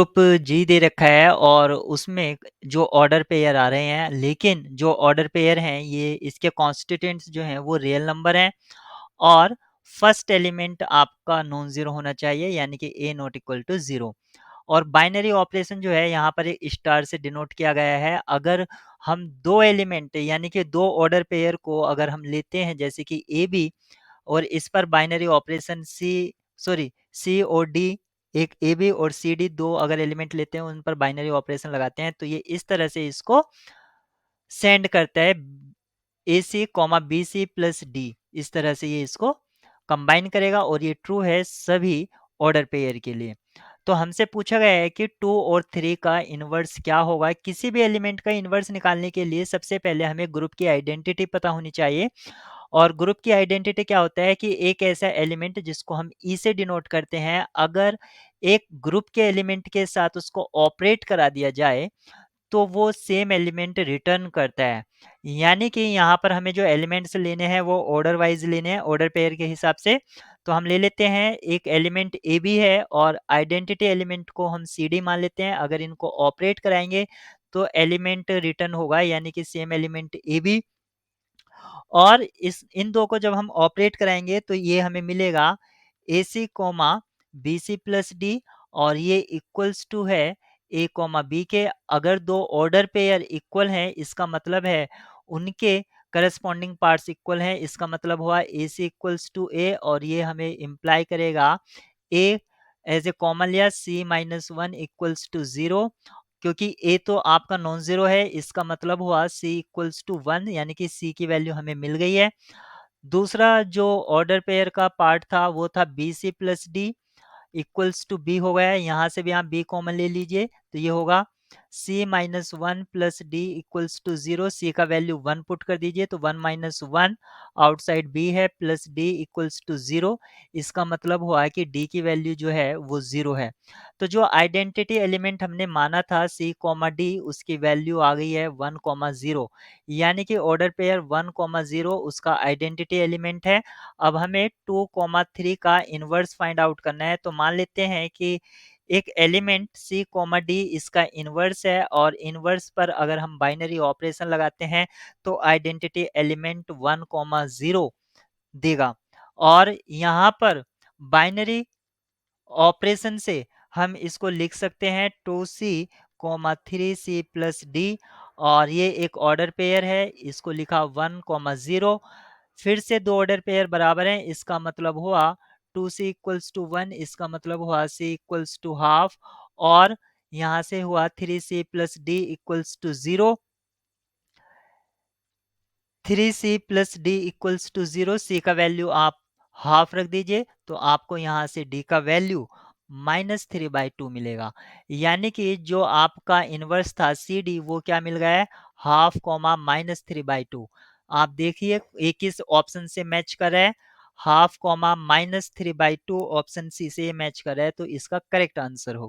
Group जी दे रखा है और उसमें जो ऑर्डर पेयर आ रहे हैं, लेकिन जो ऑर्डर पेयर हैं ये इसके कॉन्स्टिट्यूएंट्स जो हैं वो रियल नंबर हैं और फर्स्ट एलिमेंट आपका नॉन ज़ीरो होना चाहिए, यानी कि ए नॉट इक्वल टू ज़ीरो। और बाइनरी ऑपरेशन जो है यहाँ पर एक स्टार से डिनोट किया गया है। अगर हम दो एलिमेंट यानी कि दो ऑर्डर पेयर को अगर हम लेते हैं जैसे कि ए बी, और इस पर बाइनरी ऑपरेशन सी और डी, एक ए बी और सी डी दो अगर एलिमेंट लेते हैं उन पर बाइनरी ऑपरेशन लगाते हैं, तो ये इस तरह से इसको सेंड करता है A C comma B C plus D. इस तरह से ये इसको कंबाइन करेगा और ये ट्रू है सभी ऑर्डर पेयर के लिए। तो हमसे पूछा गया है कि टू और थ्री का इनवर्स क्या होगा। किसी भी एलिमेंट का इनवर्स निकालने के लिए सबसे पहले हमें ग्रुप की आइडेंटिटी पता होनी चाहिए। और ग्रुप की आइडेंटिटी क्या होता है कि एक ऐसा एलिमेंट जिसको हम ई से डिनोट करते हैं, अगर एक ग्रुप के एलिमेंट के साथ उसको ऑपरेट करा दिया जाए तो वो सेम एलिमेंट रिटर्न करता है। यानी कि यहाँ पर हमें जो एलिमेंट्स लेने हैं वो ऑर्डर वाइज लेने हैं, ऑर्डर पेयर के हिसाब से। तो हम ले लेते हैं एक एलिमेंट ए बी है और आइडेंटिटी एलिमेंट को हम सी डी मान लेते हैं। अगर इनको ऑपरेट कराएंगे तो एलिमेंट रिटर्न होगा, यानी कि सेम एलिमेंट ए बी। और इस इन दो को जब हम ऑपरेट कराएंगे तो ये हमें मिलेगा A C comma B C plus D, और ये इक्वल्स टू है ए कोमा बी के। अगर दो ऑर्डर पेयर इक्वल हैं इसका मतलब है उनके करस्पॉन्डिंग पार्ट्स इक्वल हैं। इसका मतलब हुआ ए सी इक्वल्स टू ए, और ये हमें इम्प्लाई करेगा ए एज ए कॉमन लिया C minus one equals to zero. क्योंकि ए तो आपका नॉन ज़ीरो है, इसका मतलब हुआ सी इक्वल्स टू वन, यानी कि सी की वैल्यू हमें मिल गई है। दूसरा जो ऑर्डर पेयर का पार्ट था वो था B C plus D equals to B हो गया है। यहाँ से भी आप बी कॉमन ले लीजिए तो ये होगा C minus one plus D equals to zero. C का वैल्यू वन पुट कर दीजिए तो one minus one outside B है plus D equals to zero. इसका मतलब हुआ है कि डी की वैल्यू जो है वो जीरो है। तो जो आइडेंटिटी एलिमेंट हमने माना था सी कॉमा डी, उसकी वैल्यू आ गई है वन कॉमा जीरो, यानी कि order pair one comma zero उसका आइडेंटिटी एलिमेंट है। अब हमें टू कॉमा थ्री का इनवर्स फाइंड आउट करना है। तो मान लेते हैं कि एक एलिमेंट सी कॉमा डी इसका इनवर्स है, और इनवर्स पर अगर हम बाइनरी ऑपरेशन लगाते हैं तो identity element one comma zero देगा। और यहाँ पर बाइनरी ऑपरेशन से हम इसको लिख सकते हैं two C comma three C plus D, और ये एक ऑर्डर पेयर है, इसको लिखा वन कोमा जीरो। फिर से दो ऑर्डर पेयर बराबर हैं, इसका मतलब हुआ two C equals to one, इसका मतलब हुआ सी इक्वल्स टू हाफ। और यहाँ से हुआ three C plus D equals to zero. Three C plus D equals to zero, C का वैल्यू आप हाफ रख दीजिए तो आपको यहाँ से डी का value minus three by to मिलेगा। यानी कि जो आपका इनवर्स था सी डी वो क्या मिल गया है, half comma minus three by to. आप देखिए एक किस ऑप्शन से मैच कर रहा है, half comma minus three by two option C से मैच कर रहा है, तो इसका करेक्ट आंसर होगा।